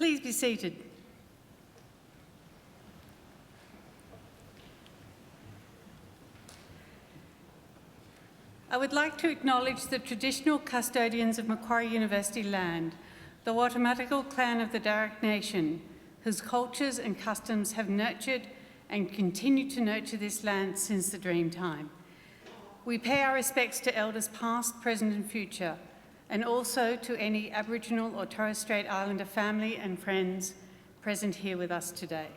Please be seated. I would like to acknowledge the traditional custodians of Macquarie University land, the Watamatiko clan of the Darug Nation, whose cultures and customs have nurtured and continue to nurture this land since the dream time. We pay our respects to elders past, present and future, and also to any Aboriginal or Torres Strait Islander family and friends present here with us today.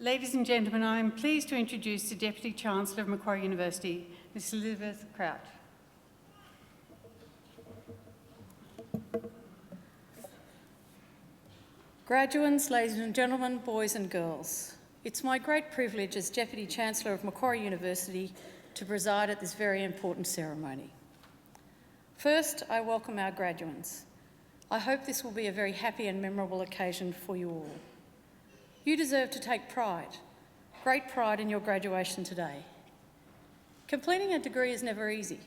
Ladies and gentlemen, I am pleased to introduce the Deputy Chancellor of Macquarie University, Ms. Elizabeth Kraut. Graduates, ladies and gentlemen, boys and girls, it's my great privilege as Deputy Chancellor of Macquarie University to preside at this very important ceremony. First, I welcome our graduates. I hope this will be a very happy and memorable occasion for you all. You deserve to take pride, great pride in your graduation today. Completing a degree is never easy.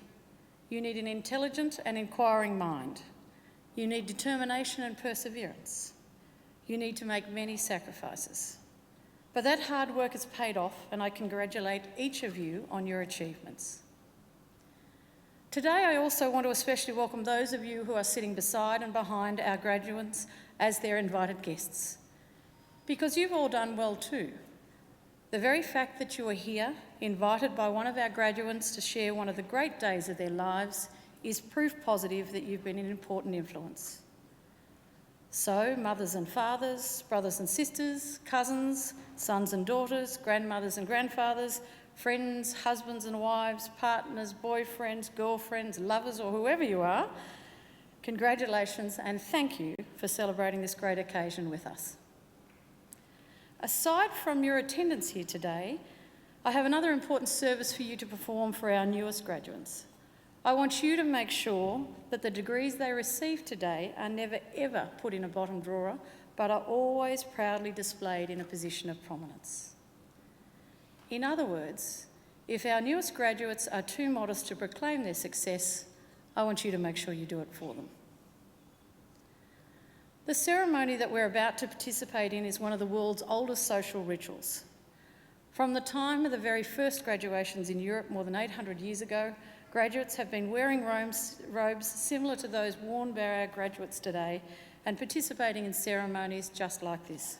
You need an intelligent and inquiring mind. You need determination and perseverance. You need to make many sacrifices. But that hard work has paid off, and I congratulate each of you on your achievements. Today, I also want to especially welcome those of you who are sitting beside and behind our graduates as their invited guests, because you've all done well too. The very fact that you are here, invited by one of our graduates to share one of the great days of their lives, is proof positive that you've been an important influence. So, mothers and fathers, brothers and sisters, cousins, sons and daughters, grandmothers and grandfathers, friends, husbands and wives, partners, boyfriends, girlfriends, lovers, or whoever you are, congratulations and thank you for celebrating this great occasion with us. Aside from your attendance here today, I have another important service for you to perform for our newest graduates. I want you to make sure that the degrees they receive today are never ever put in a bottom drawer, but are always proudly displayed in a position of prominence. In other words, if our newest graduates are too modest to proclaim their success, I want you to make sure you do it for them. The ceremony that we're about to participate in is one of the world's oldest social rituals. From the time of the very first graduations in Europe more than 800 years ago, graduates have been wearing robes similar to those worn by our graduates today and participating in ceremonies just like this.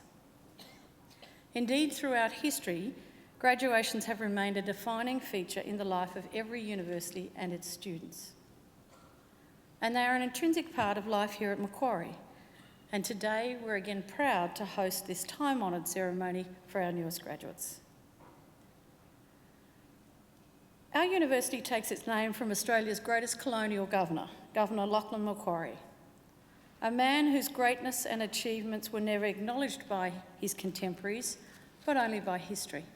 Indeed, throughout history, graduations have remained a defining feature in the life of every university and its students. And they are an intrinsic part of life here at Macquarie. And today, we're again proud to host this time-honoured ceremony for our newest graduates. Our university takes its name from Australia's greatest colonial governor, Governor Lachlan Macquarie, a man whose greatness and achievements were never acknowledged by his contemporaries, but only by history.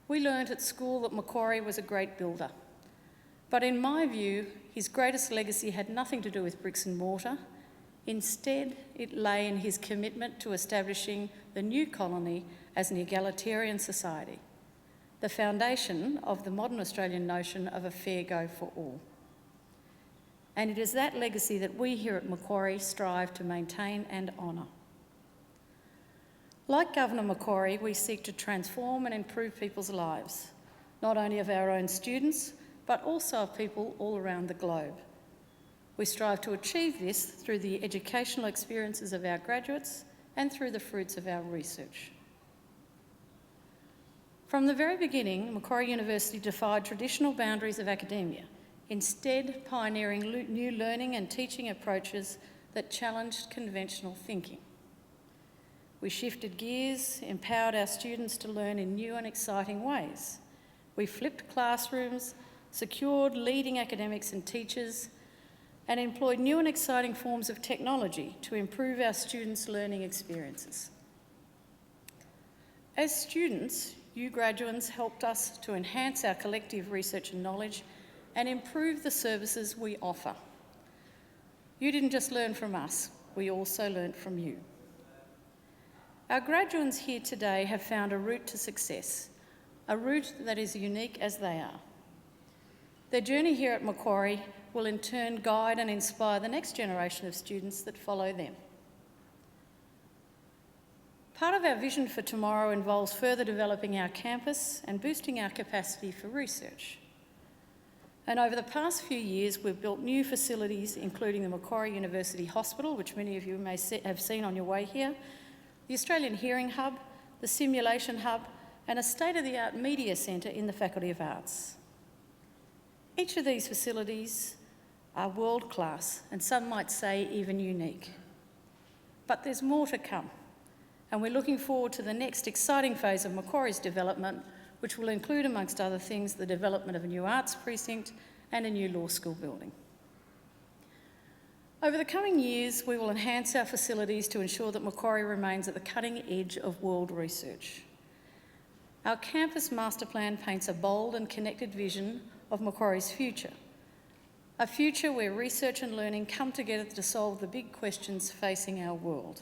We learnt at school that Macquarie was a great builder, but in my view, his greatest legacy had nothing to do with bricks and mortar. Instead, it lay in his commitment to establishing the new colony as an egalitarian society, the foundation of the modern Australian notion of a fair go for all. And it is that legacy that we here at Macquarie strive to maintain and honour. Like Governor Macquarie, we seek to transform and improve people's lives, not only of our own students, but also of people all around the globe. We strive to achieve this through the educational experiences of our graduates and through the fruits of our research. From the very beginning, Macquarie University defied traditional boundaries of academia, instead pioneering new learning and teaching approaches that challenged conventional thinking. We shifted gears, empowered our students to learn in new and exciting ways. We flipped classrooms, secured leading academics and teachers, and employed new and exciting forms of technology to improve our students' learning experiences. As students, you graduates helped us to enhance our collective research and knowledge and improve the services we offer. You didn't just learn from us, we also learned from you. Our graduates here today have found a route to success, a route that is unique as they are. Their journey here at Macquarie will in turn guide and inspire the next generation of students that follow them. Part of our vision for tomorrow involves further developing our campus and boosting our capacity for research. And over the past few years, we've built new facilities, including the Macquarie University Hospital, which many of you may have seen on your way here, the Australian Hearing Hub, the Simulation Hub, and a state-of-the-art media centre in the Faculty of Arts. Each of these facilities are world-class, and some might say even unique. But there's more to come, and we're looking forward to the next exciting phase of Macquarie's development, which will include, amongst other things, the development of a new arts precinct and a new law school building. Over the coming years, we will enhance our facilities to ensure that Macquarie remains at the cutting edge of world research. Our campus master plan paints a bold and connected vision of Macquarie's future, a future where research and learning come together to solve the big questions facing our world.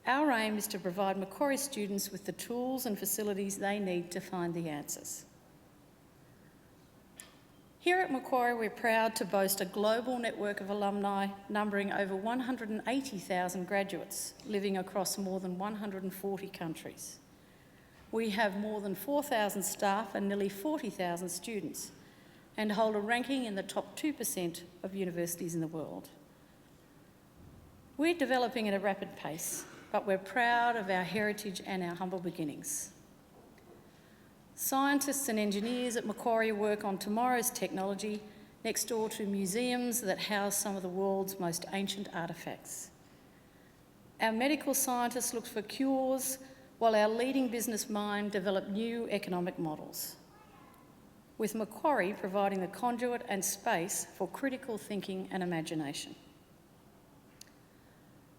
Our aim is to provide Macquarie students with the tools and facilities they need to find the answers. Here at Macquarie, we're proud to boast a global network of alumni numbering over 180,000 graduates living across more than 140 countries. We have more than 4,000 staff and nearly 40,000 students, and hold a ranking in the top 2% of universities in the world. We're developing at a rapid pace, but we're proud of our heritage and our humble beginnings. Scientists and engineers at Macquarie work on tomorrow's technology next door to museums that house some of the world's most ancient artefacts. Our medical scientists look for cures, while our leading business mind develop new economic models, with Macquarie providing the conduit and space for critical thinking and imagination.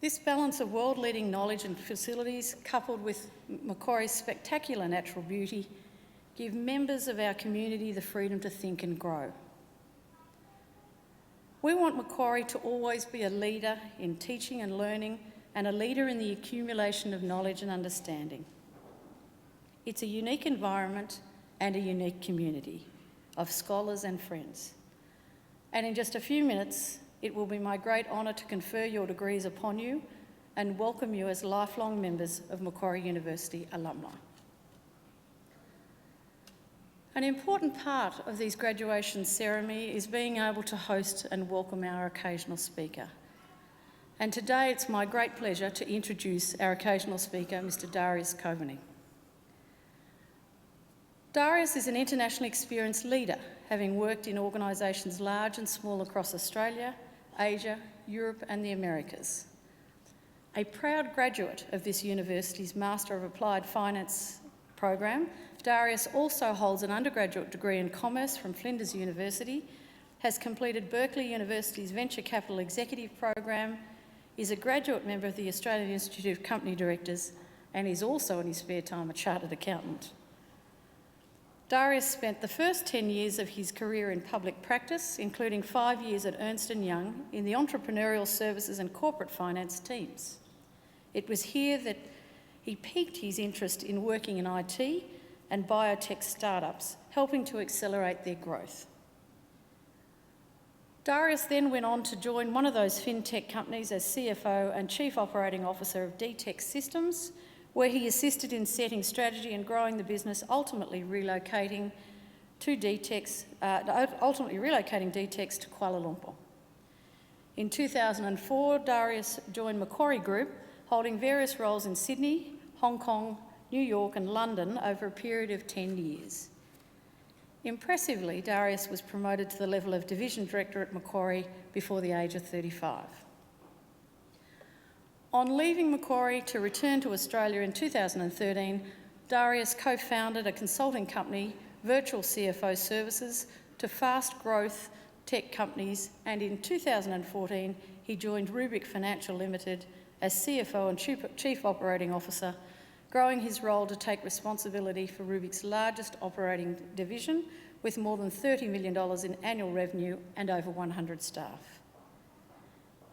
This balance of world-leading knowledge and facilities, coupled with Macquarie's spectacular natural beauty, give members of our community the freedom to think and grow. We want Macquarie to always be a leader in teaching and learning, and a leader in the accumulation of knowledge and understanding. It's a unique environment and a unique community of scholars and friends. And in just a few minutes, it will be my great honour to confer your degrees upon you and welcome you as lifelong members of Macquarie University alumni. An important part of these graduation ceremonies is being able to host and welcome our occasional speaker. And today it's my great pleasure to introduce our occasional speaker, Mr. Darius Coveney. Darius is an internationally experienced leader, having worked in organisations large and small across Australia, Asia, Europe and the Americas. A proud graduate of this university's Master of Applied Finance program, Darius also holds an undergraduate degree in Commerce from Flinders University, has completed Berkeley University's Venture Capital Executive Program, is a graduate member of the Australian Institute of Company Directors, and is also in his spare time a chartered accountant. Darius spent the first 10 years of his career in public practice, including 5 years at Ernst & Young in the entrepreneurial services and corporate finance teams. It was here that he piqued his interest in working in IT and biotech startups, helping to accelerate their growth. Darius then went on to join one of those fintech companies as CFO and Chief Operating Officer of DTech Systems, where he assisted in setting strategy and growing the business, ultimately relocating DTech's to Kuala Lumpur. In 2004, Darius joined Macquarie Group, holding various roles in Sydney, Hong Kong, New York and London over a period of 10 years. Impressively, Darius was promoted to the level of Division Director at Macquarie before the age of 35. On leaving Macquarie to return to Australia in 2013, Darius co-founded a consulting company, Virtual CFO Services, to fast growth tech companies, and in 2014 he joined Rubik Financial Limited as CFO and Chief Operating Officer, growing his role to take responsibility for Rubik's largest operating division with more than $30 million in annual revenue and over 100 staff.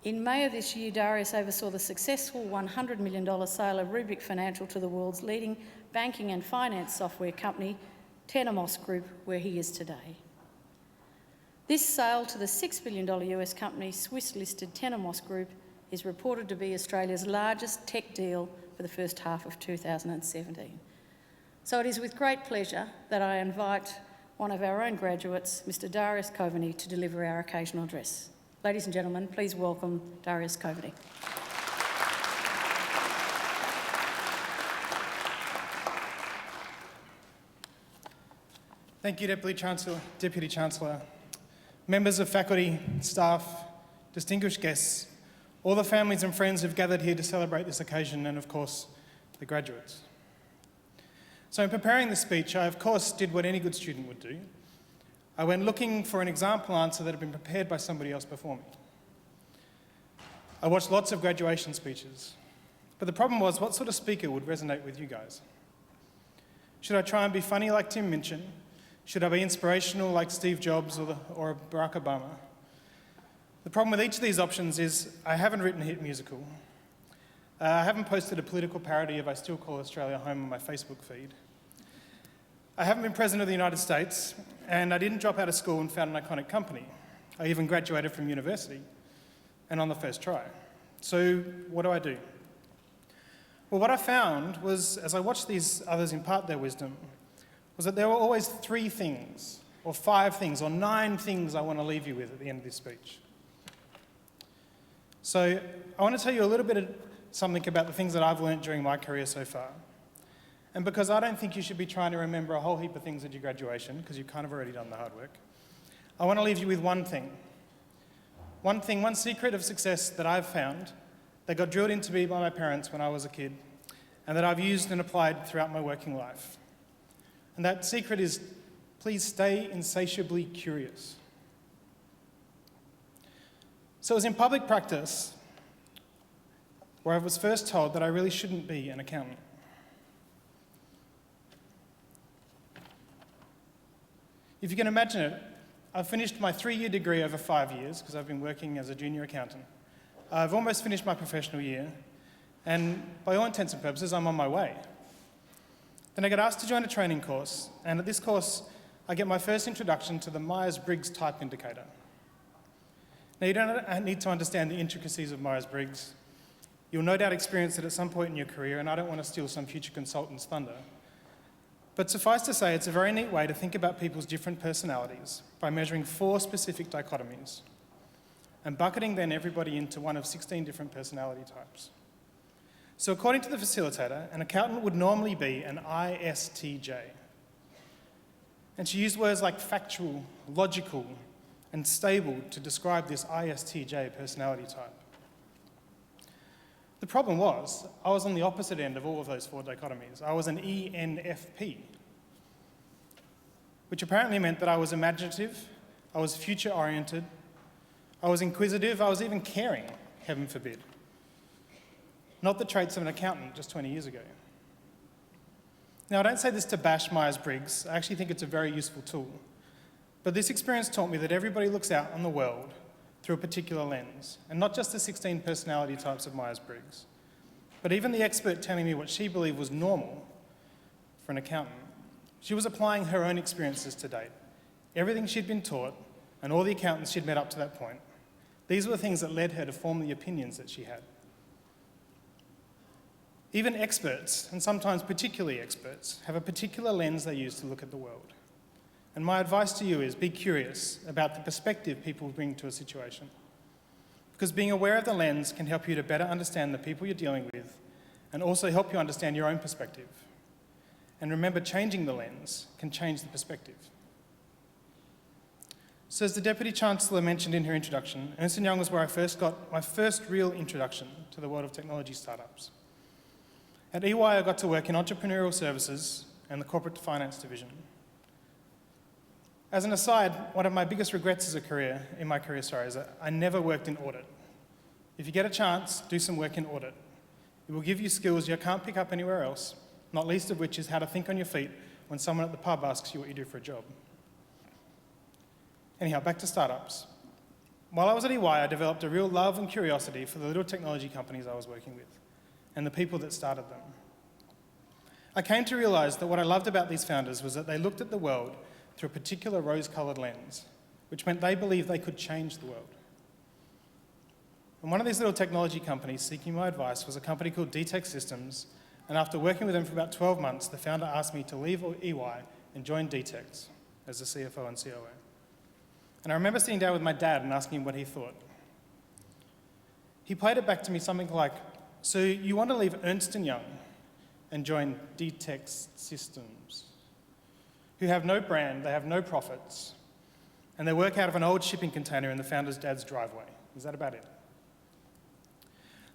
In May of this year, Darius oversaw the successful $100 million sale of Rubik Financial to the world's leading banking and finance software company, Tenomos Group, where he is today. This sale to the $6 billion US company, Swiss-listed Tenomos Group, is reported to be Australia's largest tech deal for the first half of 2017. So it is with great pleasure that I invite one of our own graduates, Mr Darius Coveney, to deliver our occasional address. Ladies and gentlemen, please welcome Darius Coveney. Thank you, Deputy Chancellor, members of faculty, staff, distinguished guests, all the families and friends who've gathered here to celebrate this occasion, and of course, the graduates. So in preparing this speech, I of course did what any good student would do. I went looking for an example answer that had been prepared by somebody else before me. I watched lots of graduation speeches, but the problem was, what sort of speaker would resonate with you guys? Should I try and be funny like Tim Minchin? Should I be inspirational like Steve Jobs or Barack Obama? The problem with each of these options is I haven't written a hit musical. I haven't posted a political parody of I Still Call Australia Home on my Facebook feed. I haven't been President of the United States, and I didn't drop out of school and found an iconic company. I even graduated from university, and on the first try. So what do? Well, what I found was, as I watched these others impart their wisdom, was that there were always 3 things, or 5 things, or 9 things I want to leave you with at the end of this speech. So I want to tell you a little bit of something about the things that I've learned during my career so far. And because I don't think you should be trying to remember a whole heap of things at your graduation, because you've kind of already done the hard work, I want to leave you with one thing. One secret of success that I've found, that got drilled into me by my parents when I was a kid, and that I've used and applied throughout my working life. And that secret is, please stay insatiably curious. So it was in public practice where I was first told that I really shouldn't be an accountant. If you can imagine it, I've finished my 3-year degree over 5 years because I've been working as a junior accountant. I've almost finished my professional year, and by all intents and purposes, I'm on my way. Then I get asked to join a training course, and at this course, I get my first introduction to the Myers-Briggs type indicator. Now, you don't need to understand the intricacies of Myers-Briggs. You'll no doubt experience it at some point in your career, and I don't want to steal some future consultant's thunder. But suffice to say, it's a very neat way to think about people's different personalities by measuring 4 specific dichotomies and bucketing then everybody into one of 16 different personality types. So according to the facilitator, an accountant would normally be an ISTJ. And she used words like factual, logical, and stable to describe this ISTJ personality type. The problem was, I was on the opposite end of all of those 4 dichotomies. I was an ENFP, which apparently meant that I was imaginative, I was future-oriented, I was inquisitive, I was even caring, heaven forbid. Not the traits of an accountant just 20 years ago. Now, I don't say this to bash Myers-Briggs. I actually think it's a very useful tool. But this experience taught me that everybody looks out on the world through a particular lens, and not just the 16 personality types of Myers-Briggs, but even the expert telling me what she believed was normal for an accountant. She was applying her own experiences to date, everything she'd been taught, and all the accountants she'd met up to that point. These were the things that led her to form the opinions that she had. Even experts, and sometimes particularly experts, have a particular lens they use to look at the world. And my advice to you is be curious about the perspective people bring to a situation. Because being aware of the lens can help you to better understand the people you're dealing with and also help you understand your own perspective. And remember, changing the lens can change the perspective. So as the Deputy Chancellor mentioned in her introduction, Ernst & Young was where I first got my first real introduction to the world of technology startups. At EY, I got to work in entrepreneurial services and the corporate finance division. As an aside, one of my biggest regrets is that I never worked in audit. If you get a chance, do some work in audit. It will give you skills you can't pick up anywhere else, not least of which is how to think on your feet when someone at the pub asks you what you do for a job. Anyhow, back to startups. While I was at EY, I developed a real love and curiosity for the little technology companies I was working with and the people that started them. I came to realise that what I loved about these founders was that they looked at the world through a particular rose-coloured lens, which meant they believed they could change the world. And one of these little technology companies seeking my advice was a company called DTech Systems, and after working with them for about 12 months, the founder asked me to leave EY and join DTech as the CFO and COO. And I remember sitting down with my dad and asking him what he thought. He played it back to me something like, so you want to leave Ernst & Young and join DTech Systems, who have no brand, they have no profits, and they work out of an old shipping container in the founder's dad's driveway. Is that about it?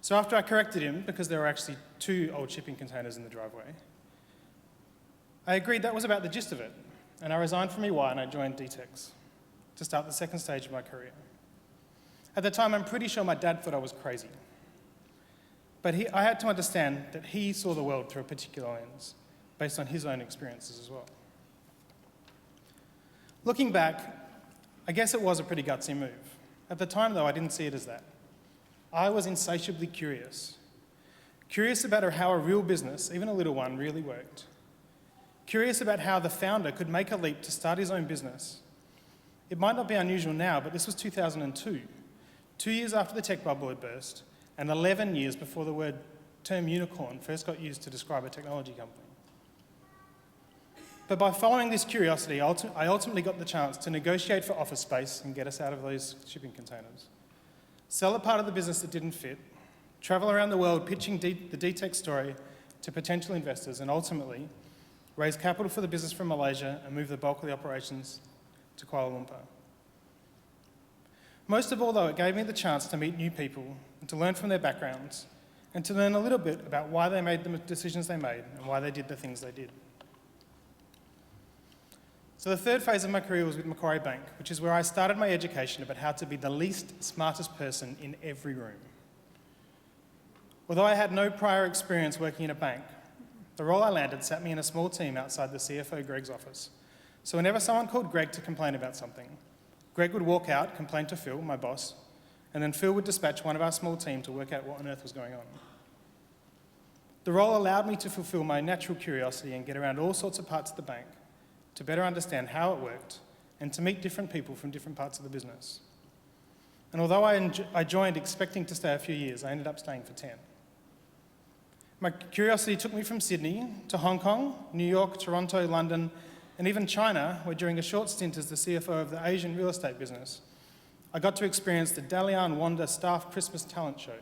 So after I corrected him, because there were actually 2 old shipping containers in the driveway, I agreed that was about the gist of it, and I resigned from EY and I joined DTech to start the second stage of my career. At the time, I'm pretty sure my dad thought I was crazy. But I had to understand that he saw the world through a particular lens, based on his own experiences as well. Looking back, I guess it was a pretty gutsy move. At the time, though, I didn't see it as that. I was insatiably curious. Curious about how a real business, even a little one, really worked. Curious about how the founder could make a leap to start his own business. It might not be unusual now, but this was 2002, 2 years after the tech bubble had burst, and 11 years before the term unicorn first got used to describe a technology company. But by following this curiosity, I ultimately got the chance to negotiate for office space and get us out of those shipping containers, sell a part of the business that didn't fit, travel around the world pitching the DTech story to potential investors, and ultimately raise capital for the business from Malaysia and move the bulk of the operations to Kuala Lumpur. Most of all, though, it gave me the chance to meet new people and to learn from their backgrounds and to learn a little bit about why they made the decisions they made and why they did the things they did. So the third phase of my career was with Macquarie Bank, which is where I started my education about how to be the least smartest person in every room. Although I had no prior experience working in a bank, the role I landed sat me in a small team outside the CFO Greg's office. So whenever someone called Greg to complain about something, Greg would walk out, complain to Phil, my boss, and then Phil would dispatch one of our small team to work out what on earth was going on. The role allowed me to fulfill my natural curiosity and get around all sorts of parts of the bank to better understand how it worked and to meet different people from different parts of the business. And although I joined expecting to stay a few years, I ended up staying for 10. My curiosity took me from Sydney to Hong Kong, New York, Toronto, London, and even China, where during a short stint as the CFO of the Asian real estate business, I got to experience the Dalian Wanda staff Christmas talent show,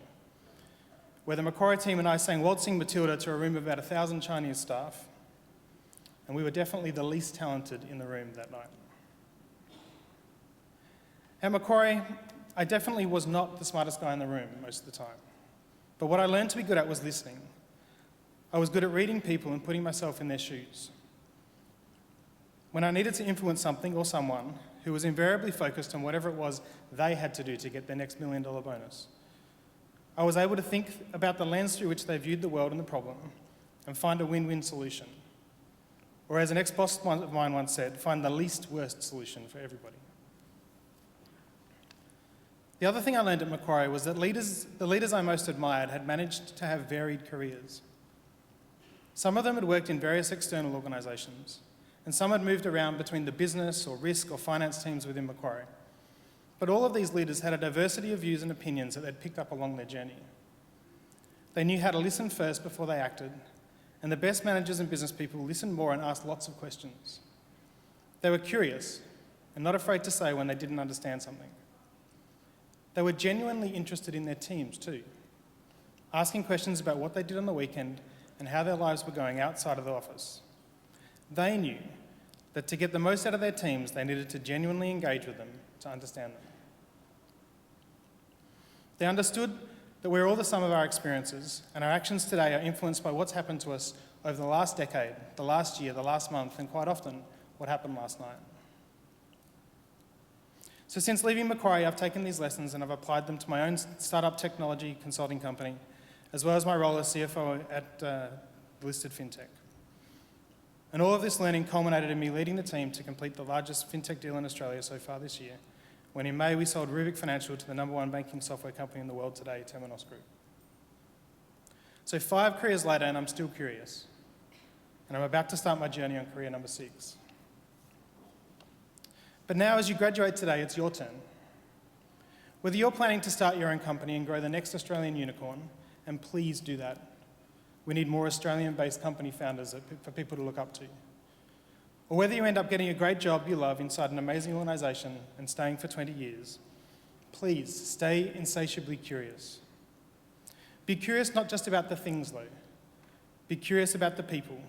where the Macquarie team and I sang Waltzing Matilda to a room of about 1,000 Chinese staff, and we were definitely the least talented in the room that night. At Macquarie, I definitely was not the smartest guy in the room most of the time, but what I learned to be good at was listening. I was good at reading people and putting myself in their shoes. When I needed to influence something or someone who was invariably focused on whatever it was they had to do to get their next $1 million bonus, I was able to think about the lens through which they viewed the world and the problem and find a win-win solution. Or as an ex-boss of mine once said, find the least worst solution for everybody. The other thing I learned at Macquarie was that the leaders I most admired had managed to have varied careers. Some of them had worked in various external organisations, and some had moved around between the business or risk or finance teams within Macquarie. But all of these leaders had a diversity of views and opinions that they'd picked up along their journey. They knew how to listen first before they acted, and the best managers and business people listened more and asked lots of questions. They were curious and not afraid to say when they didn't understand something. They were genuinely interested in their teams too, asking questions about what they did on the weekend and how their lives were going outside of the office. They knew that to get the most out of their teams, they needed to genuinely engage with them to understand them. They understood that we're all the sum of our experiences, and our actions today are influenced by what's happened to us over the last decade, the last year, the last month, and quite often, what happened last night. So since leaving Macquarie, I've taken these lessons and I've applied them to my own startup technology consulting company, as well as my role as CFO at the listed fintech. And all of this learning culminated in me leading the team to complete the largest fintech deal in Australia so far this year, when in May we sold Rubik Financial to the #1 banking software company in the world today, Temenos Group. So 5 careers later, and I'm still curious. And I'm about to start my journey on career number 6. But now as you graduate today, it's your turn. Whether you're planning to start your own company and grow the next Australian unicorn, and please do that. We need more Australian-based company founders for people to look up to. Or whether you end up getting a great job you love inside an amazing organisation and staying for 20 years, please stay insatiably curious. Be curious not just about the things though, be curious about the people.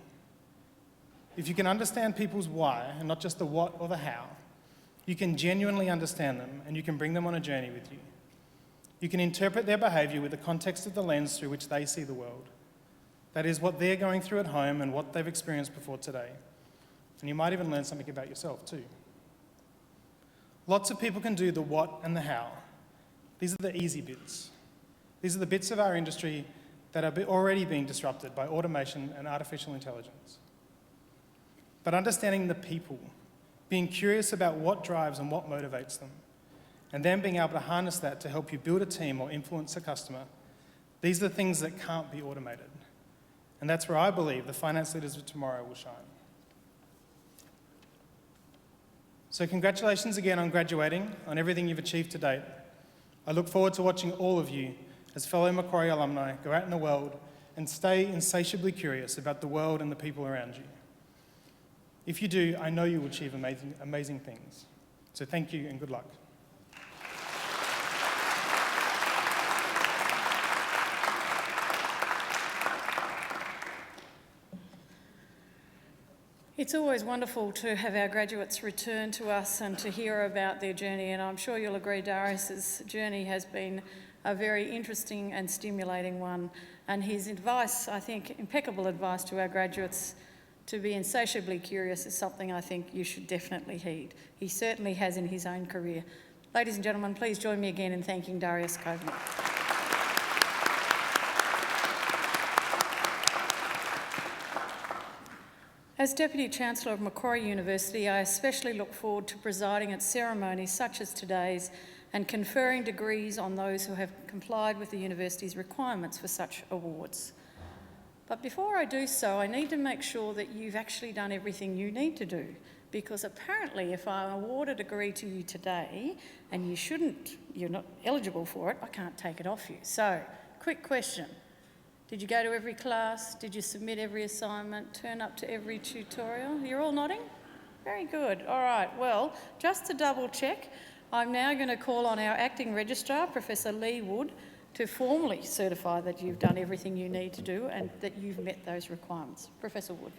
If you can understand people's why and not just the what or the how, you can genuinely understand them and you can bring them on a journey with you. You can interpret their behaviour with the context of the lens through which they see the world. That is what they're going through at home and what they've experienced before today. And you might even learn something about yourself too. Lots of people can do the what and the how. These are the easy bits. These are the bits of our industry that are already being disrupted by automation and artificial intelligence. But understanding the people, being curious about what drives and what motivates them, and then being able to harness that to help you build a team or influence a customer, these are the things that can't be automated. And that's where I believe the finance leaders of tomorrow will shine. So congratulations again on graduating, on everything you've achieved to date. I look forward to watching all of you as fellow Macquarie alumni go out in the world and stay insatiably curious about the world and the people around you. If you do, I know you will achieve amazing things. So thank you and good luck. It's always wonderful to have our graduates return to us and to hear about their journey, and I'm sure you'll agree Darius's journey has been a very interesting and stimulating one, and his advice, I think, impeccable advice to our graduates to be insatiably curious is something I think you should definitely heed. He certainly has in his own career. Ladies and gentlemen, please join me again in thanking Darius Coveney. As Deputy Chancellor of Macquarie University, I especially look forward to presiding at ceremonies such as today's and conferring degrees on those who have complied with the university's requirements for such awards. But before I do so, I need to make sure that you've actually done everything you need to do, because apparently if I award a degree to you today and you're not eligible for it, I can't take it off you. So, quick question. Did you go to every class? Did you submit every assignment? Turn up to every tutorial? You're all nodding? Very good. All right, well, just to double check, I'm now going to call on our Acting Registrar, Professor Lee Wood, to formally certify that you've done everything you need to do and that you've met those requirements. Professor Wood.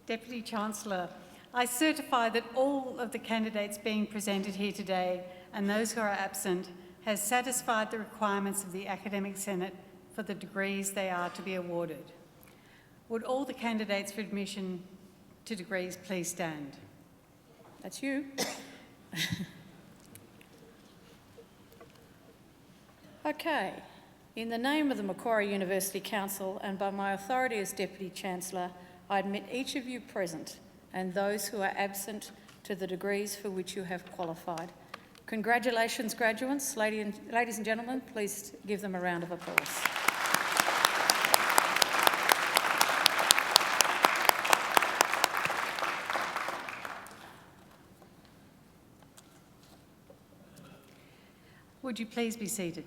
Deputy Chancellor, I certify that all of the candidates being presented here today and those who are absent has satisfied the requirements of the Academic Senate for the degrees they are to be awarded. Would all the candidates for admission to degrees please stand? That's you. Okay. In the name of the Macquarie University Council and by my authority as Deputy Chancellor, I admit each of you present and those who are absent to the degrees for which you have qualified. Congratulations, graduates. Ladies and gentlemen, please give them a round of applause. Would you please be seated?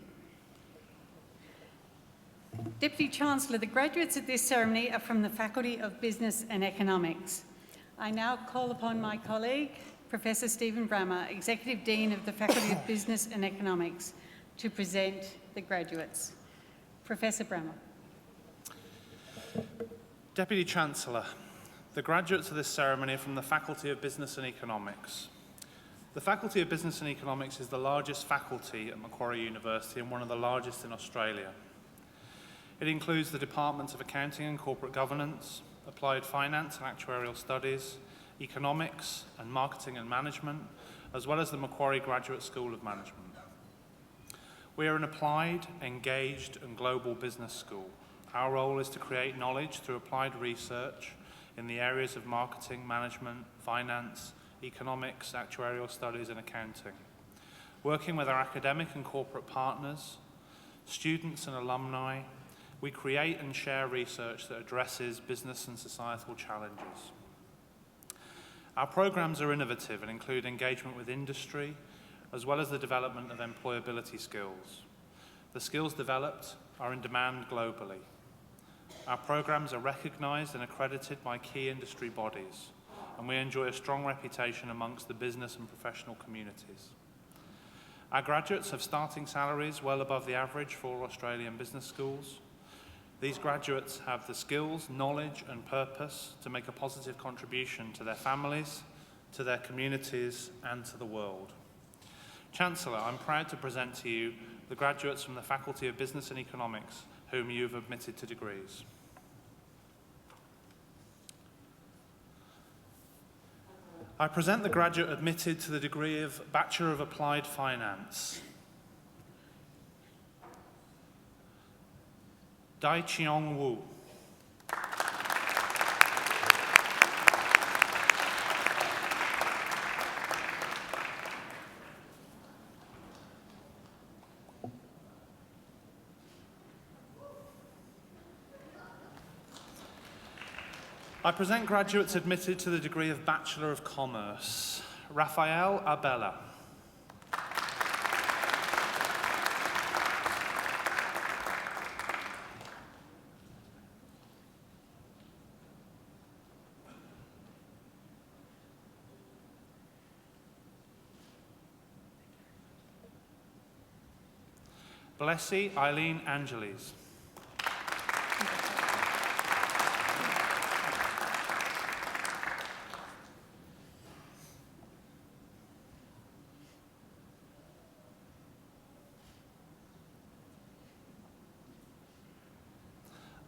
Deputy Chancellor, the graduates at this ceremony are from the Faculty of Business and Economics. I now call upon my colleague, Professor Stephen Brammer, Executive Dean of the Faculty of Business and Economics, to present the graduates. Professor Brammer. Deputy Chancellor, the graduates of this ceremony are from the Faculty of Business and Economics. The Faculty of Business and Economics is the largest faculty at Macquarie University and one of the largest in Australia. It includes the Departments of Accounting and Corporate Governance, Applied Finance and Actuarial Studies, Economics and Marketing and Management, as well as the Macquarie Graduate School of Management. We are an applied, engaged and global business school. Our role is to create knowledge through applied research in the areas of marketing, management, finance, economics, actuarial studies and accounting. Working with our academic and corporate partners, students and alumni, we create and share research that addresses business and societal challenges. Our programs are innovative and include engagement with industry, as well as the development of employability skills. The skills developed are in demand globally. Our programs are recognised and accredited by key industry bodies, and we enjoy a strong reputation amongst the business and professional communities. Our graduates have starting salaries well above the average for all Australian business schools. These graduates have the skills, knowledge and purpose to make a positive contribution to their families, to their communities and to the world. Chancellor, I'm proud to present to you the graduates from the Faculty of Business and Economics whom you have admitted to degrees. I present the graduate admitted to the degree of Bachelor of Applied Finance. Dai Chiong Wu. I present graduates admitted to the degree of Bachelor of Commerce. Rafael Abella. Blessy Eileen Angeles.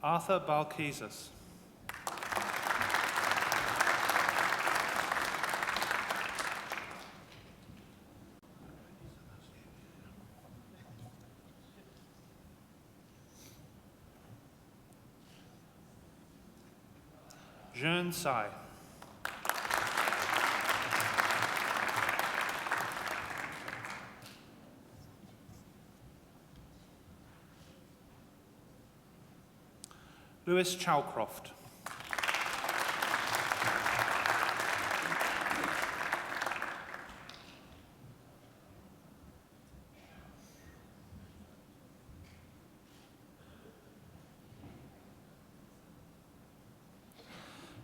Arthur Balkizas. Jean Sai. Lewis Chalcroft.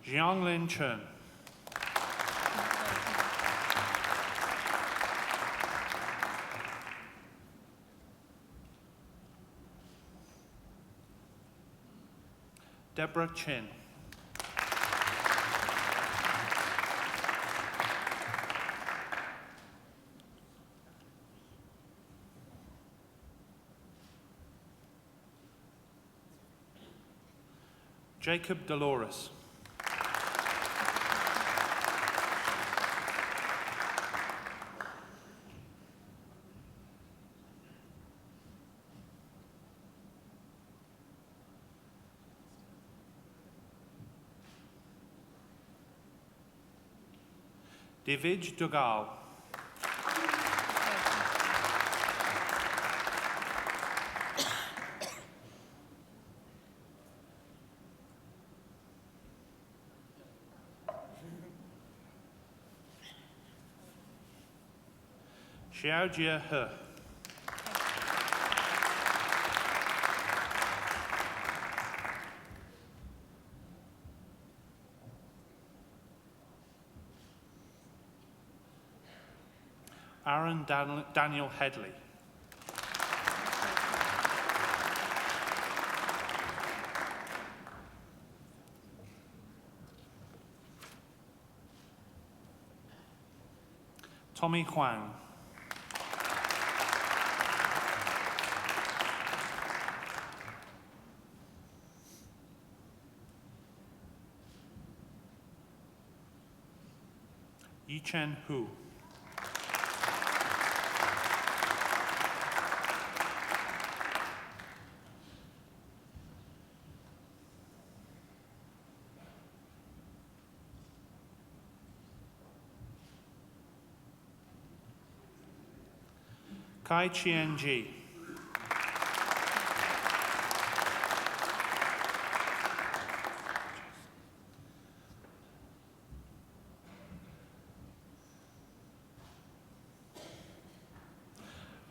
Jianglin Chen. Deborah Chin. Jacob Dolores. Divij Dugal. Xiaojie He. Aaron Daniel Headley. Tommy Huang. Yichen Hu. Kai Chien Ji.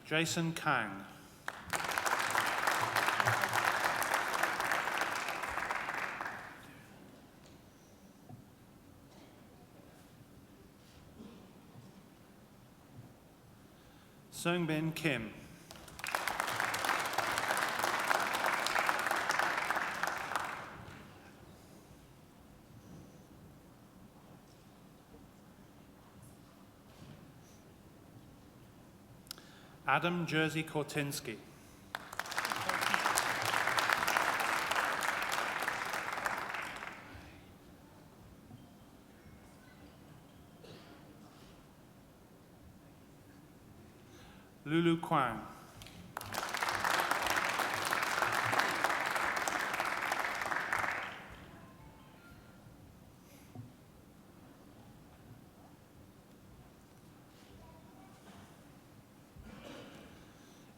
Jason Kang. Seung-bin Kim. Adam Jersey Kortinsky. Lulu Kwang.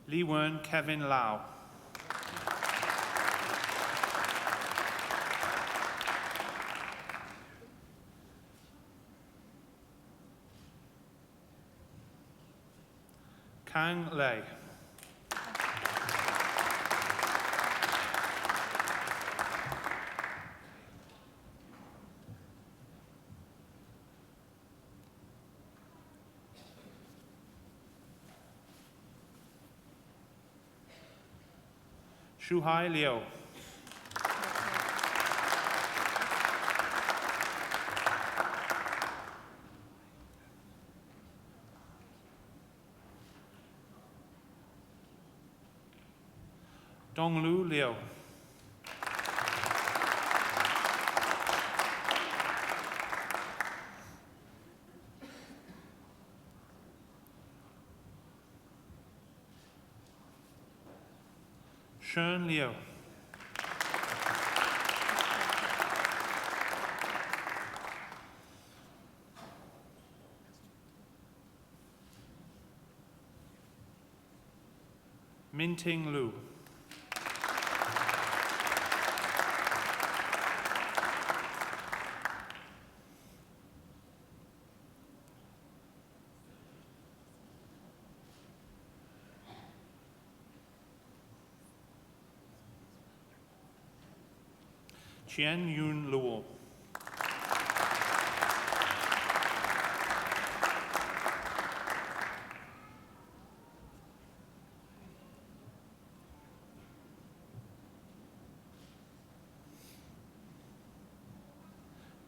Lee Wern Kevin Lau. Kang Lei. Shuhai Liu. Donglu Liu. Shern Liu. Minting Lu. Chien Yun Luo.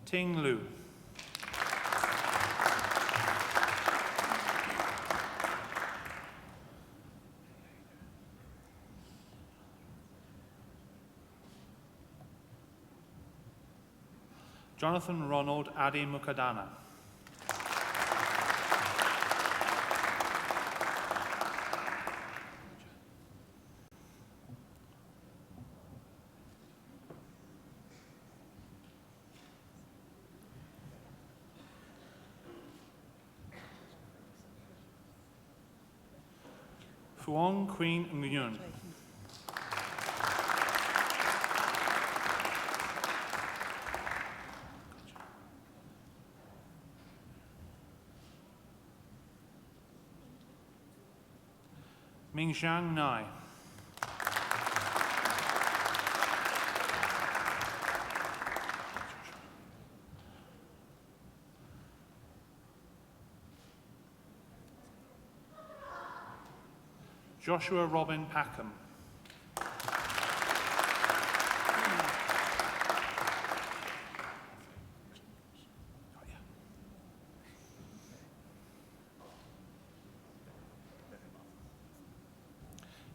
Ting Lu. Jonathan Ronald Adi Mukadana. Fuong Queen Nguyen. Mingxiang Nai. Joshua Robin Packham.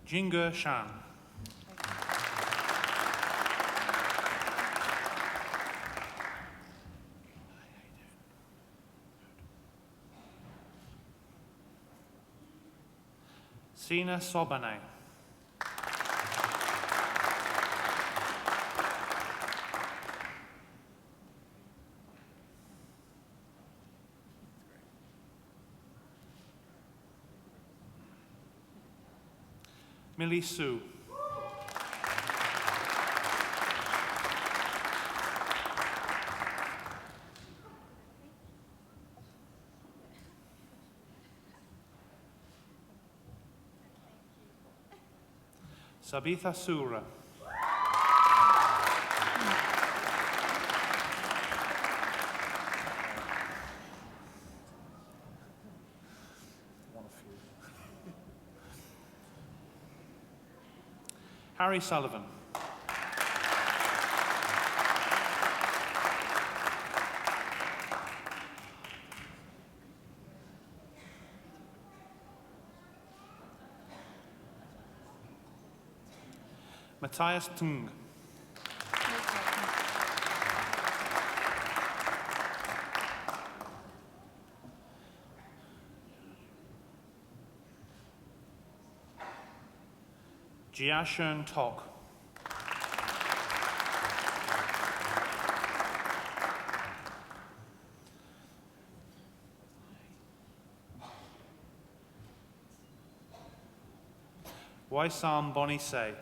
Jinge Shan. Sina Sobane. Millie Sue. Sabitha Sura. Harry Sullivan. Matthias Tung. Jiashun Tok. Waisam Bonise.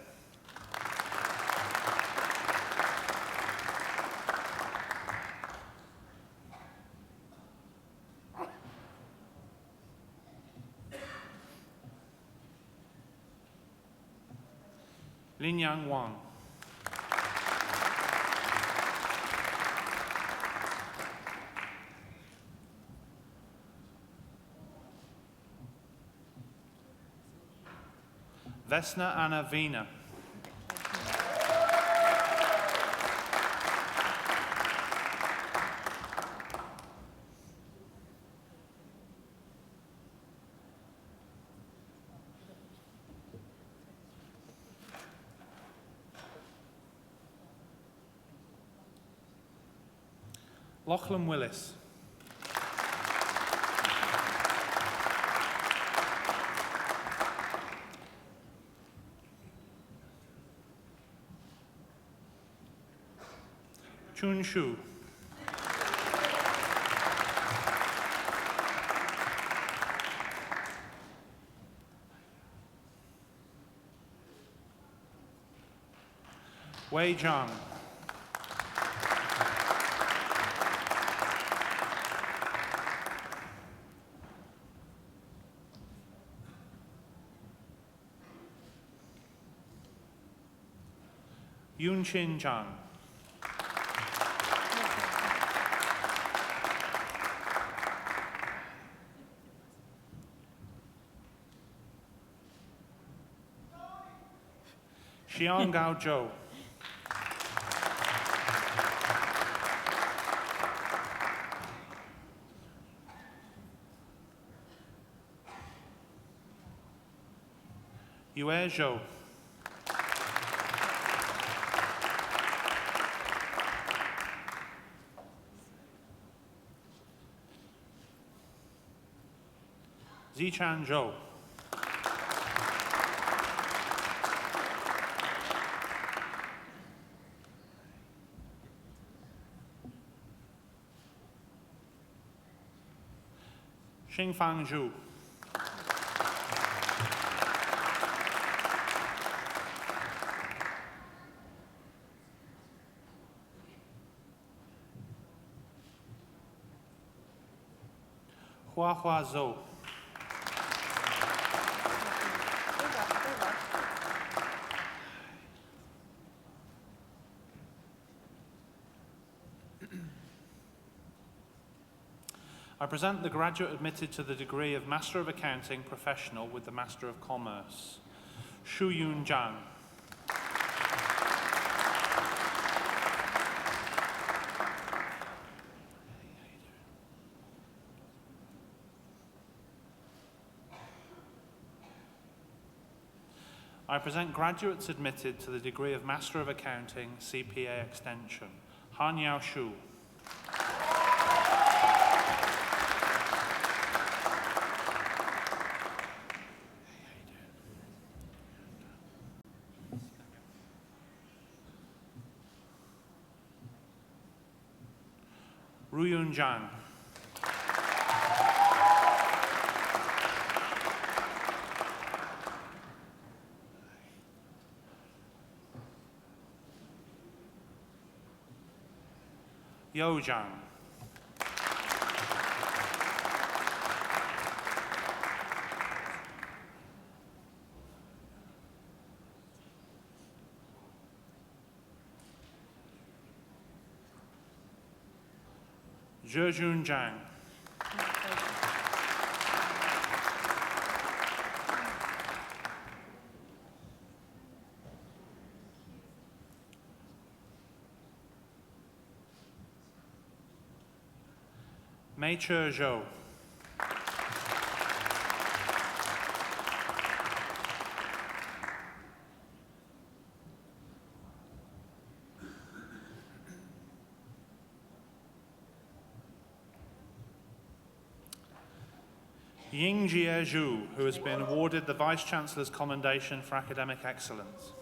Lin Yang Wang. Vesna Anna Vina. Lachlan Willis. Chun Shu. Wei Zhang. Yun Chin Zhang. Xiang Gao Zhou. Yue Zhou. Zichan Zhou. Xingfang Zhu. Hua Zhou. I present the graduate admitted to the degree of Master of Accounting Professional with the Master of Commerce, Shu Yun Zhang. I present graduates admitted to the degree of Master of Accounting CPA Extension, Han Yao Shu. Ruyun Zhang. Yo Zhang. Zhejun Zhang. Meiche Zhou. Yingjie Zhu, who has been awarded the Vice-Chancellor's Commendation for Academic Excellence.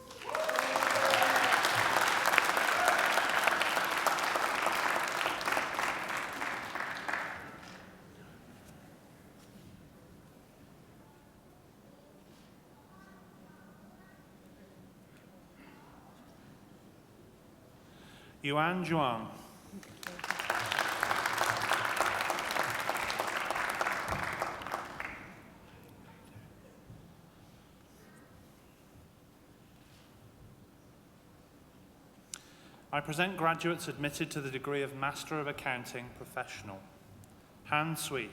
Yuan Zhuang. I present graduates admitted to the degree of Master of Accounting Professional. Han Sui.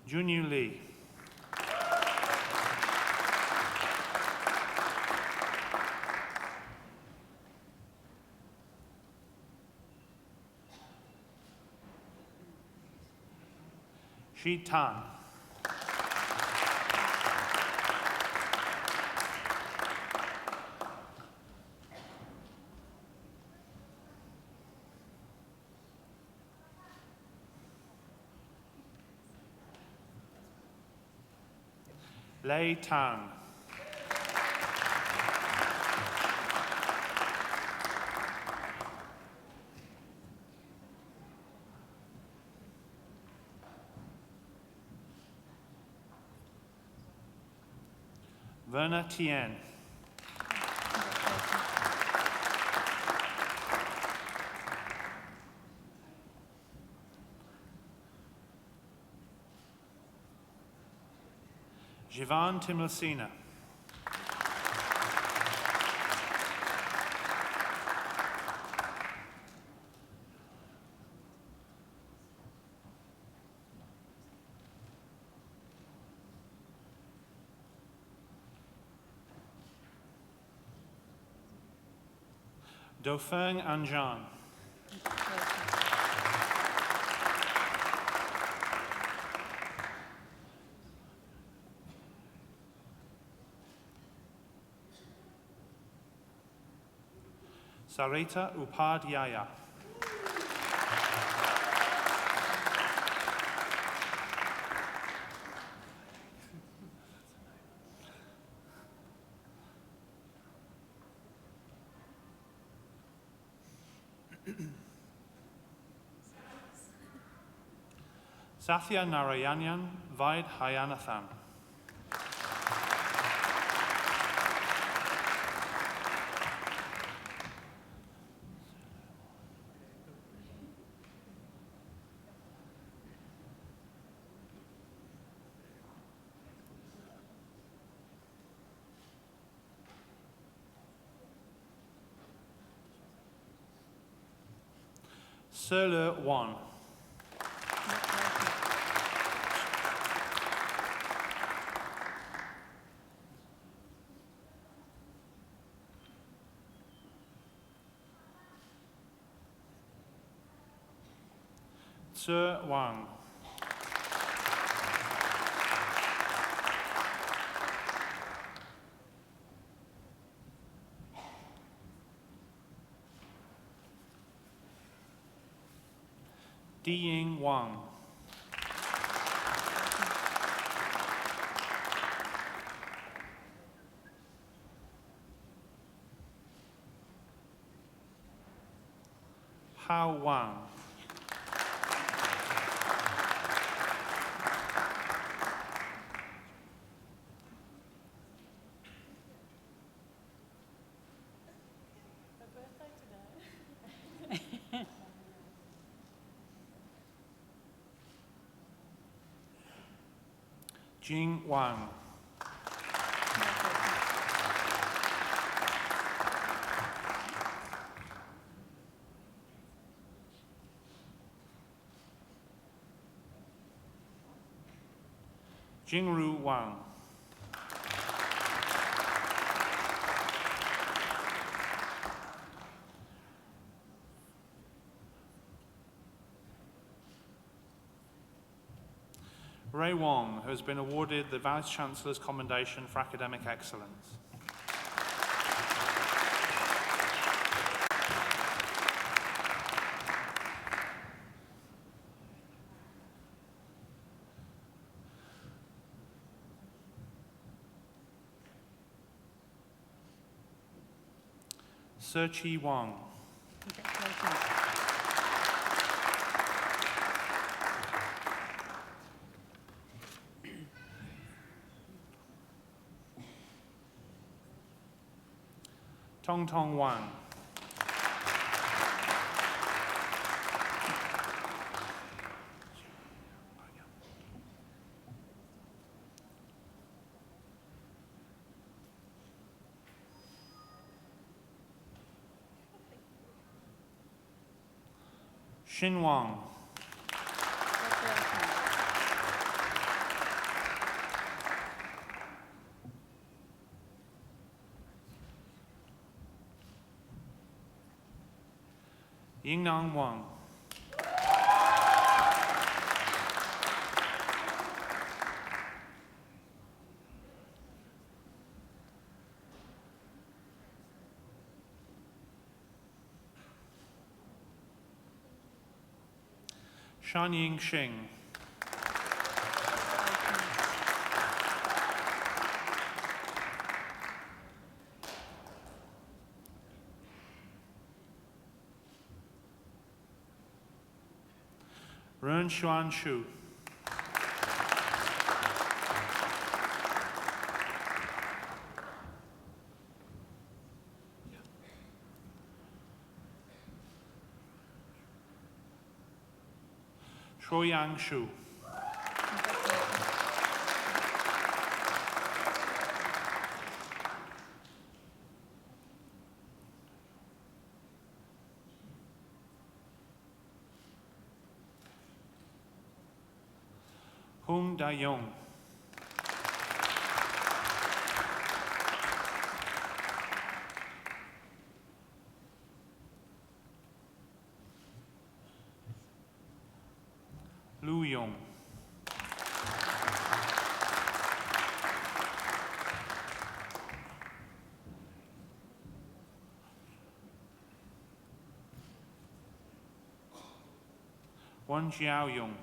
Junyu Li. Shi Tan. Lei Tang. Verna Tien. Jivan Timlasina. Dofeng Anjan. Sarita Upadhyaya. Sathya Narayanan Vaidhyanathan. Sele Wan. Tse Wang. Diying Wang. Hao Wang. Jing Wang. Jingru Wang. Ray Wong, who has been awarded the Vice Chancellor's Commendation for Academic Excellence. Chi Wang. Tong Tong Wang. Xin Wang. Yingnang Wang. Shanying Xing. Ren Xuan Shu. Shuoyang Shu. Hung Da-yong. Lu Yong. Wan Xiaoyong.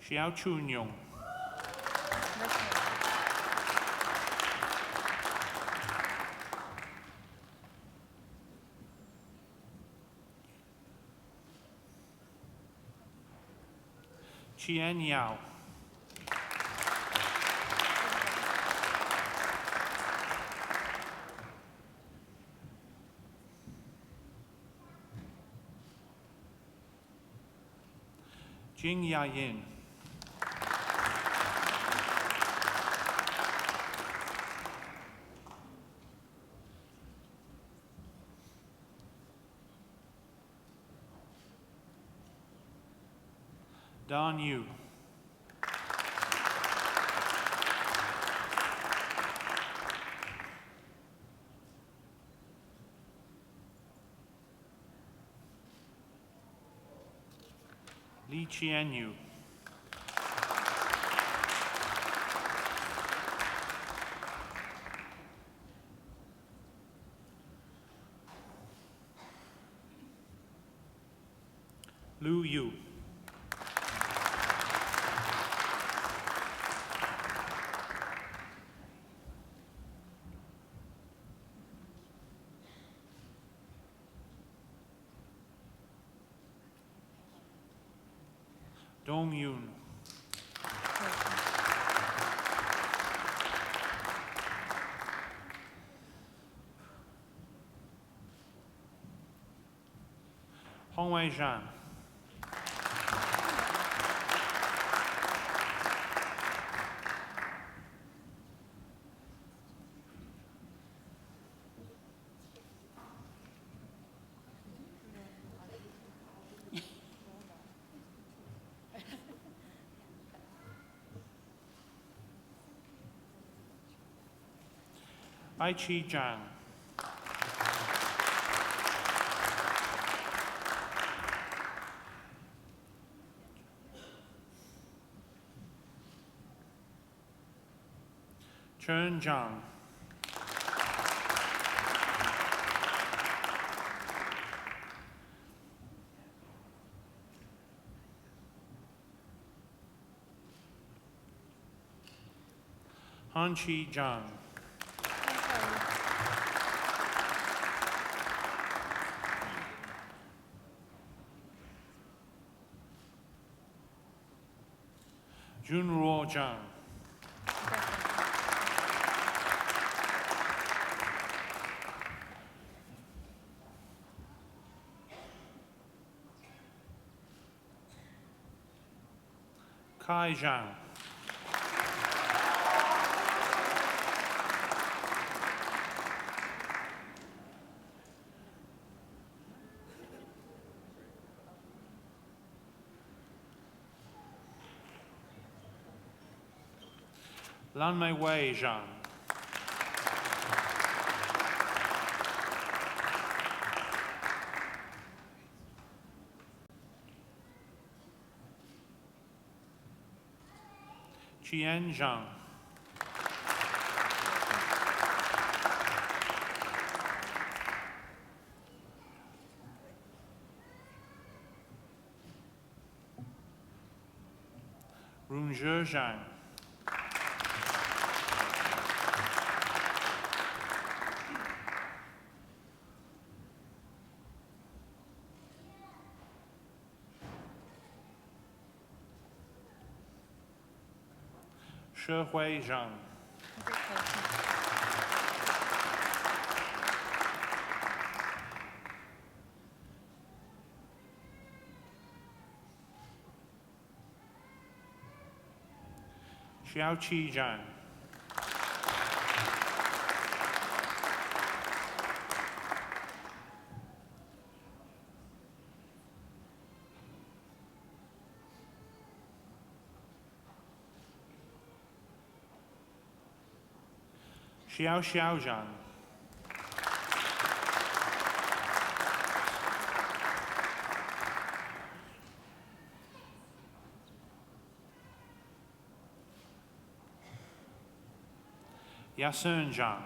Xiao Chunyong. Qian Yao. Jing Yayin. Dan Yu. Li Qianyu. Lu Yu. Dong Yun. Hongwei Zhang. Aichi Zhang. Chen Zhang. Hanqi Zhang. Junruo Zhang. Kai Zhang. Lanmei Wei Zhang. Qian Zhang. Runzhe Zhang. Shehui Zhang. Xiaoqi Zhang. Xiao Zhang. Yasun Zhang.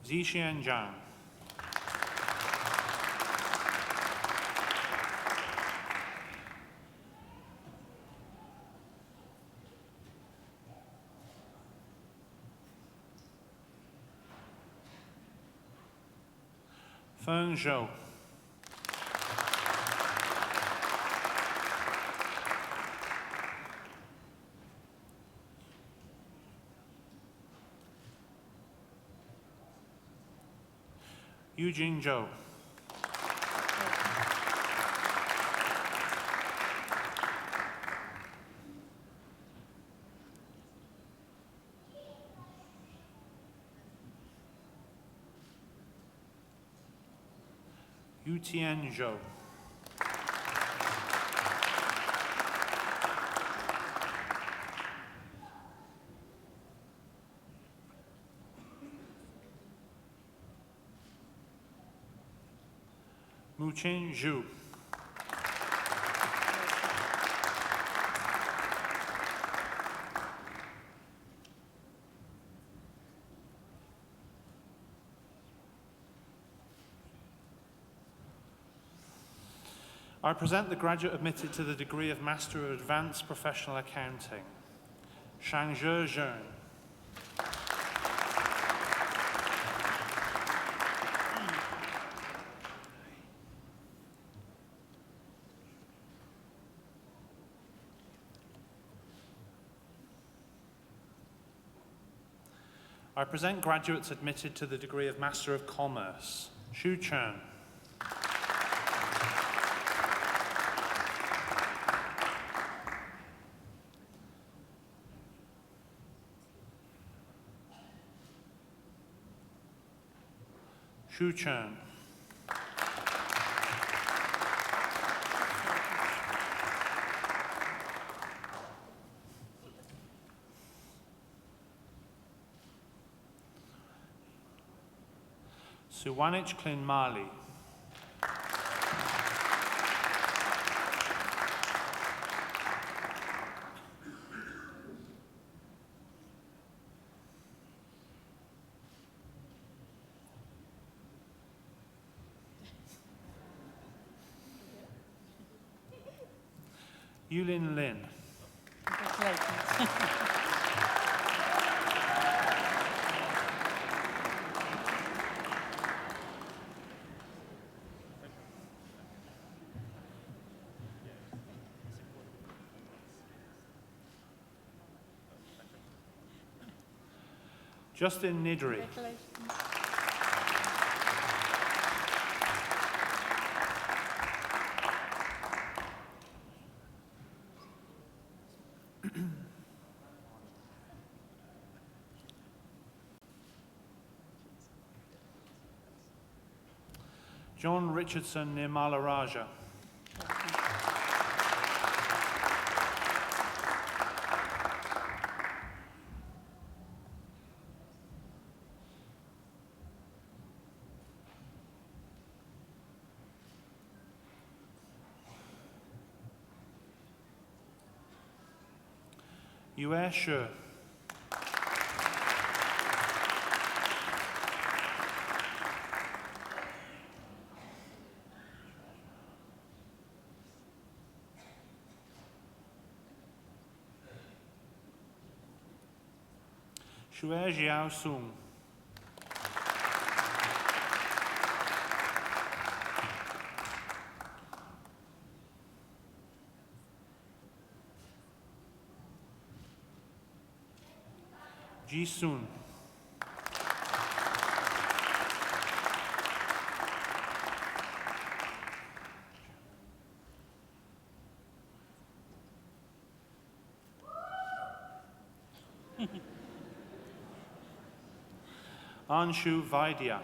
Zixian Zhang. Feng Zhou. Eugene Zhou. Yutian Zhou. Muqin Zhu. I present the graduate admitted to the degree of Master of Advanced Professional Accounting, Shangzhe Zheng. I present graduates admitted to the degree of Master of Commerce. Shu Chen. Shu Chen. Suwanich Klin Mali. Yulin Lin. Congratulations. Justin Nidri. John Richardson Nirmala Raja. Yue Shi. Xue Jiao Sung. Ji Sun. Anshu Vaidya.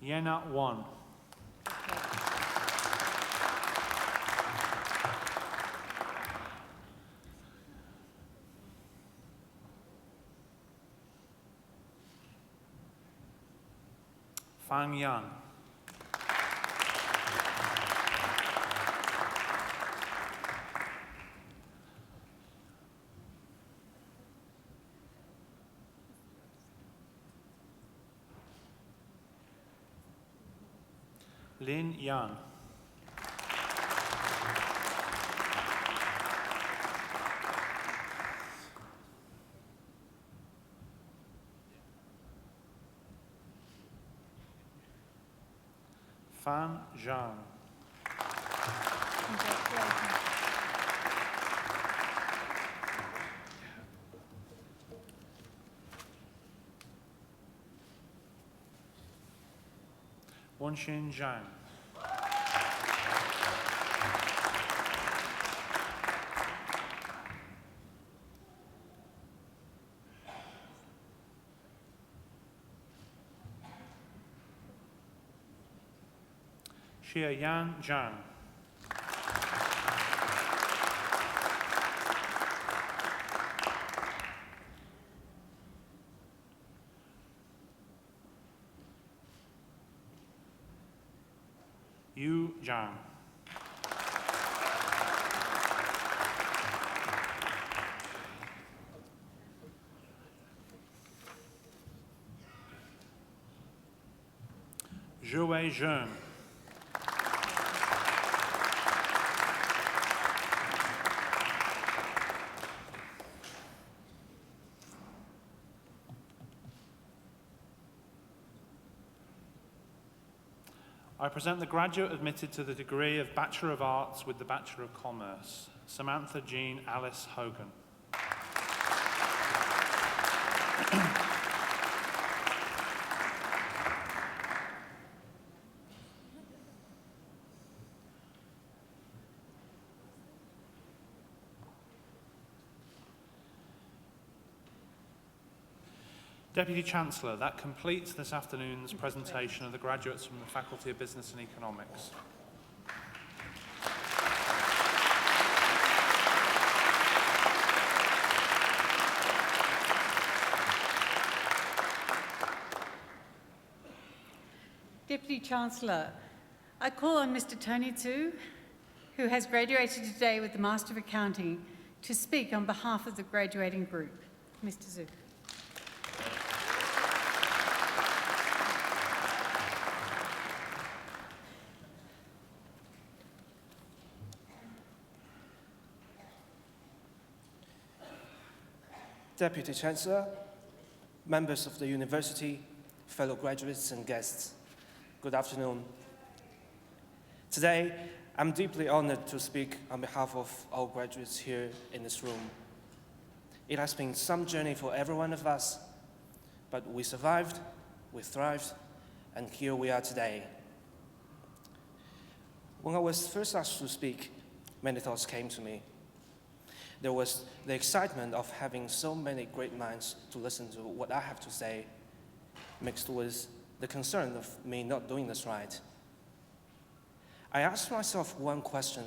Yena Wan. Fang Yang. Lin Yang. Fan Zhang. Congratulations. Wenxin Zhang. Xiaoyan Zhang. Yu Zhang. Zhuwei Zheng. I present the graduate admitted to the degree of Bachelor of Arts with the Bachelor of Commerce, Samantha Jean Alice Hogan. Deputy Chancellor, that completes this afternoon's presentation of the graduates from the Faculty of Business and Economics. Deputy Chancellor, I call on Mr. Tony Tsu, who has graduated today with the Master of Accounting, to speak on behalf of the graduating group. Mr. Tsu. Deputy Chancellor, members of the university, fellow graduates and guests, good afternoon. Today, I'm deeply honored to speak on behalf of all graduates here in this room. It has been some journey for every one of us, but we survived, we thrived, and here we are today. When I was first asked to speak, many thoughts came to me. There was the excitement of having so many great minds to listen to what I have to say, mixed with the concern of me not doing this right. I asked myself one question: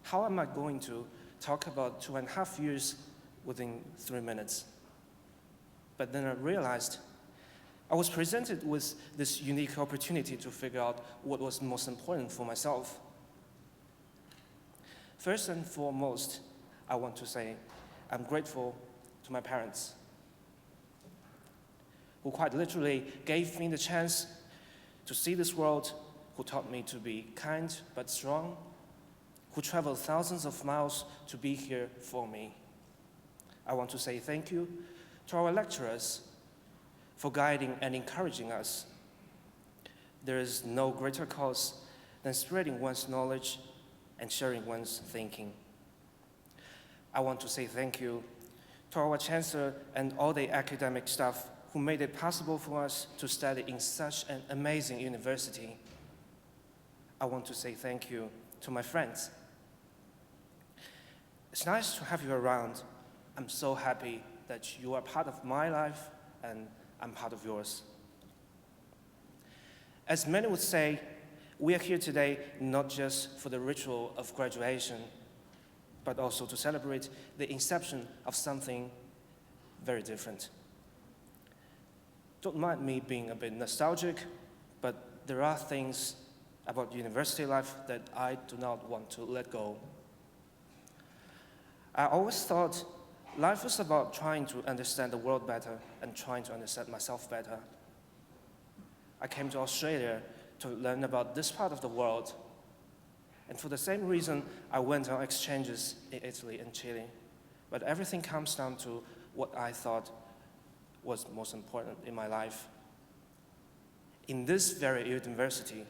how am I going to talk about 2.5 years within 3 minutes? But then I realized I was presented with this unique opportunity to figure out what was most important for myself. First and foremost, I want to say I'm grateful to my parents, who quite literally gave me the chance to see this world, who taught me to be kind but strong, who traveled thousands of miles to be here for me. I want to say thank you to our lecturers for guiding and encouraging us. There is no greater cause than spreading one's knowledge and sharing one's thinking. I want to say thank you to our Chancellor and all the academic staff who made it possible for us to study in such an amazing university. I want to say thank you to my friends. It's nice to have you around. I'm so happy that you are part of my life and I'm part of yours. As many would say, we are here today not just for the ritual of graduation, but also to celebrate the inception of something very different. Don't mind me being a bit nostalgic, but there are things about university life that I do not want to let go. I always thought life was about trying to understand the world better and trying to understand myself better. I came to Australia to learn about this part of the world. And for the same reason, I went on exchanges in Italy and Chile. But everything comes down to what I thought was most important in my life. In this very university,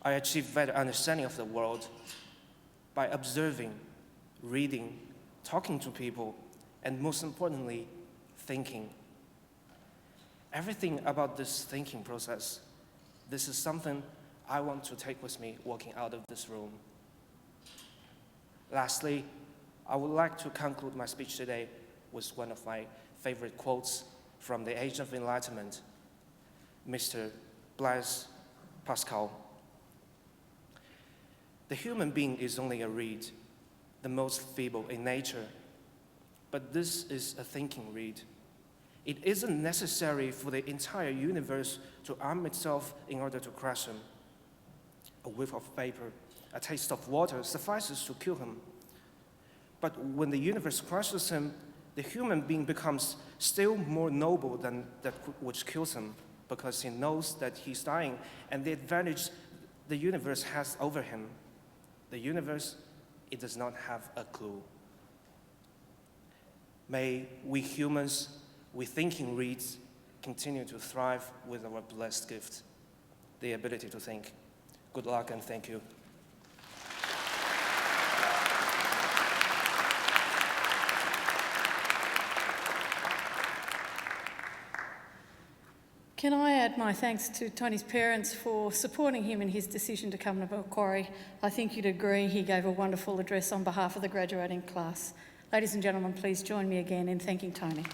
I achieved better understanding of the world by observing, reading, talking to people, and most importantly, thinking. Everything about this thinking process, this is something I want to take with me walking out of this room. Lastly, I would like to conclude my speech today with one of my favorite quotes from the Age of Enlightenment, Mr. Blaise Pascal. The human being is only a reed, the most feeble in nature, but this is a thinking reed. It isn't necessary for the entire universe to arm itself in order to crush him. A whiff of vapor, a taste of water suffices to kill him. But when the universe crushes him, the human being becomes still more noble than that which kills him, because he knows that he's dying and the advantage the universe has over him. The universe, it does not have a clue. May we humans, we thinking reeds, continue to thrive with our blessed gift. the ability to think. Good luck and thank you. Can I add my thanks to Tony's parents for supporting him in his decision to come to Macquarie? I think you'd agree he gave a wonderful address on behalf of the graduating class. Ladies and gentlemen, please join me again in thanking Tony.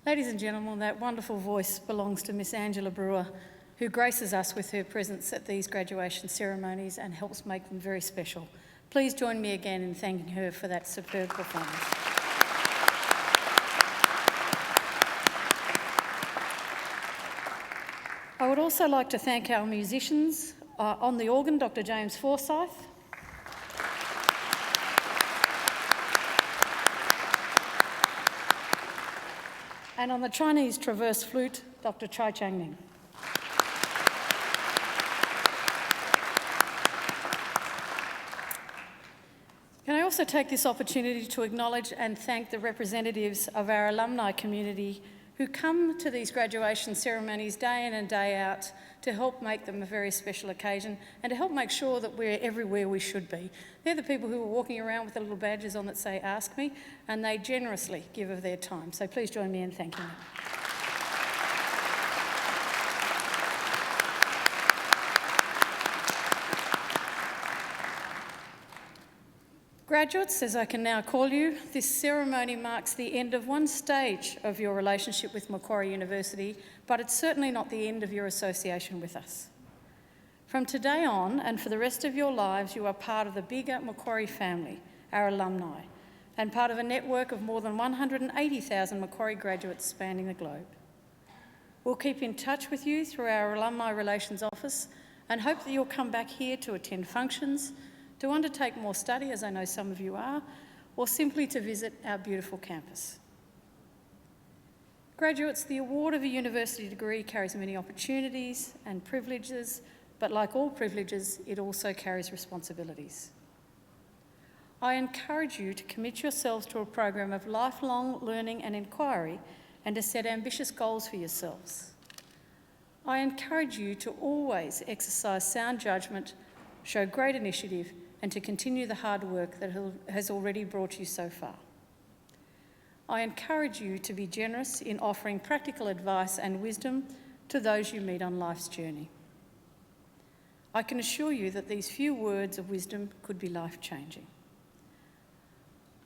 Ladies and gentlemen, that wonderful voice belongs to Miss Angela Brewer, who graces us with her presence at these graduation ceremonies and helps make them very special. Please join me again in thanking her for that superb performance. I would also like to thank our musicians. On the organ, Dr. James Forsyth. And on the Chinese traverse flute, Dr. Chai Chang-ning. Can I also take this opportunity to acknowledge and thank the representatives of our alumni community who come to these graduation ceremonies day in and day out to help make them a very special occasion and to help make sure that we're everywhere we should be. They're the people who are walking around with the little badges on that say "Ask Me," and they generously give of their time. So please join me in thanking them. Graduates, as I can now call you, this ceremony marks the end of one stage of your relationship with Macquarie University, but it's certainly not the end of your association with us. From today on, and for the rest of your lives, you are part of the bigger Macquarie family, our alumni, and part of a network of more than 180,000 Macquarie graduates spanning the globe. We'll keep in touch with you through our Alumni Relations Office and hope that you'll come back here to attend functions, to undertake more study, as I know some of you are, or simply to visit our beautiful campus. Graduates, the award of a university degree carries many opportunities and privileges, but like all privileges, it also carries responsibilities. I encourage you to commit yourselves to a program of lifelong learning and inquiry and to set ambitious goals for yourselves. I encourage you to always exercise sound judgment, show great initiative, and to continue the hard work that has already brought you so far. I encourage you to be generous in offering practical advice and wisdom to those you meet on life's journey. I can assure you that these few words of wisdom could be life-changing.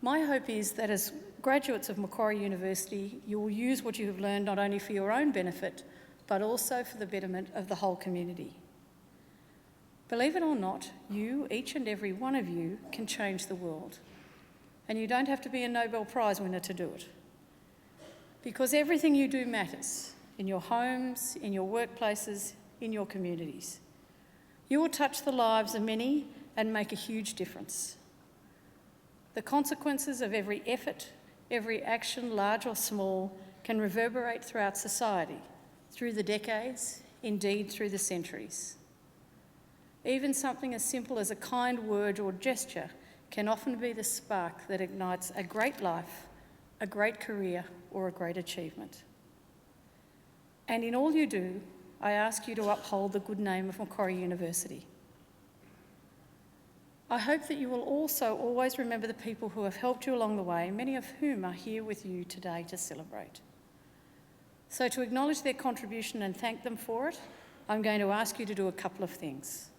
My hope is that as graduates of Macquarie University, you will use what you have learned not only for your own benefit, but also for the betterment of the whole community. Believe it or not, you, each and every one of you, can change the world. And you don't have to be a Nobel Prize winner to do it. Because everything you do matters, in your homes, in your workplaces, in your communities. You will touch the lives of many and make a huge difference. The consequences of every effort, every action, large or small, can reverberate throughout society, through the decades, indeed through the centuries. Even something as simple as a kind word or gesture can often be the spark that ignites a great life, a great career, or a great achievement. And in all you do, I ask you to uphold the good name of Macquarie University. I hope that you will also always remember the people who have helped you along the way, many of whom are here with you today to celebrate. So to acknowledge their contribution and thank them for it, I'm going to ask you to do a couple of things.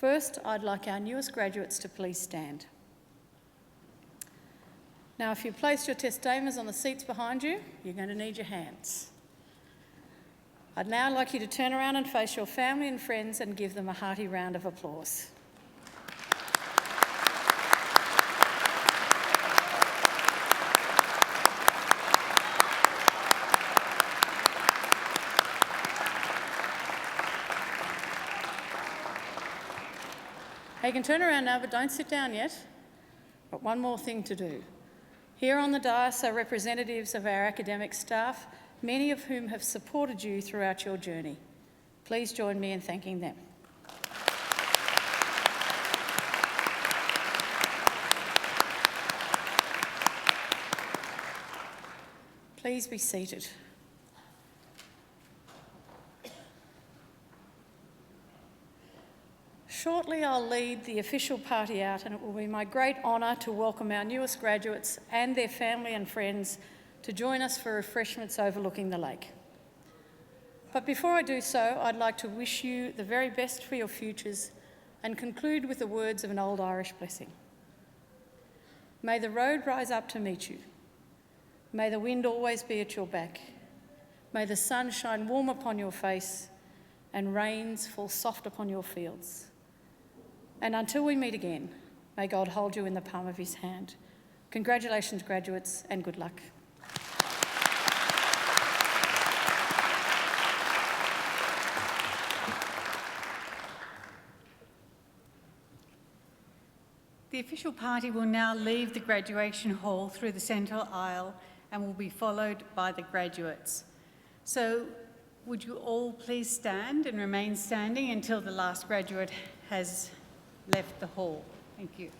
First, I'd like our newest graduates to please stand. Now, if you've placed your testamers on the seats behind you, you're going to need your hands. I'd now like you to turn around and face your family and friends and give them a hearty round of applause. You can turn around now, but don't sit down yet. But one more thing to do. Here on the dais are representatives of our academic staff, many of whom have supported you throughout your journey. Please join me in thanking them. Please be seated. Shortly, I'll lead the official party out, and it will be my great honour to welcome our newest graduates and their family and friends to join us for refreshments overlooking the lake. But before I do so, I'd like to wish you the very best for your futures and conclude with the words of an old Irish blessing. May the road rise up to meet you. May the wind always be at your back. May the sun shine warm upon your face and rains fall soft upon your fields. And until we meet again, may God hold you in the palm of his hand. Congratulations, graduates, and good luck. The official party will now leave the graduation hall through the central aisle and will be followed by the graduates. So would you all please stand and remain standing until the last graduate has left the hall. Thank you.